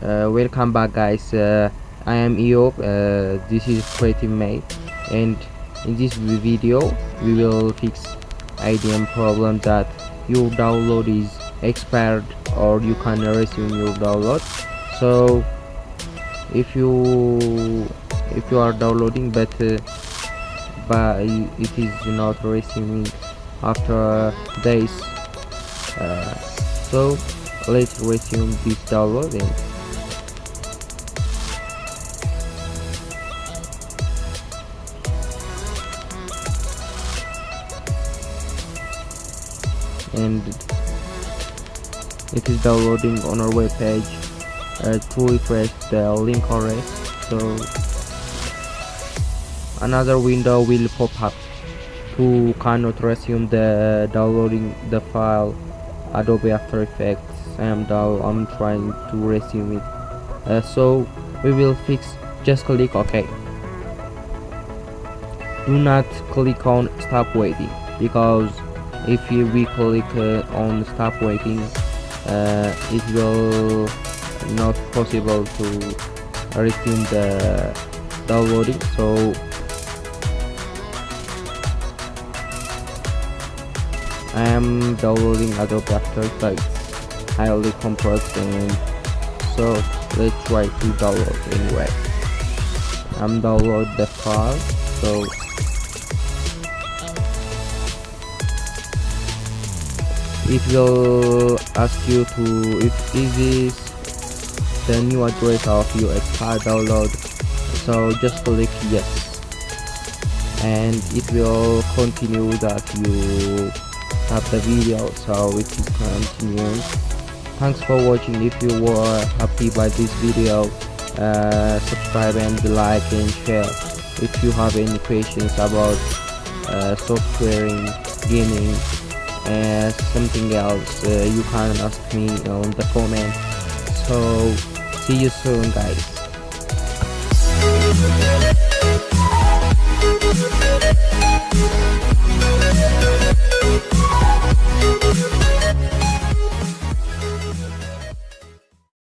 Welcome back, guys. I am eyob. This is Creative Mate, and in this video we will fix IDM problem that your download is expired or you can't resume your download. So if you are downloading but it is not resuming after days, so let's resume this downloading. And it is downloading on our web page. To refresh the link array, so another window will pop up to cannot resume the downloading the file Adobe After Effects. I'm trying to resume it, so we will fix. Just click OK. Do not click on stop waiting, because if we click on stop waiting, it will not possible to resume the downloading. So I am downloading Adobe After Effects, highly compressed, and so let's try to download anyway. I'm download the file, so it will ask you to if this the new address of your expired download, so just click yes, and it will continue that you have the video, so it is continuing. Thanks for watching. If you were happy by this video, subscribe and like and share. If you have any questions about softwaring, gaming, something else, you can ask me on the comment. So see you soon, guys.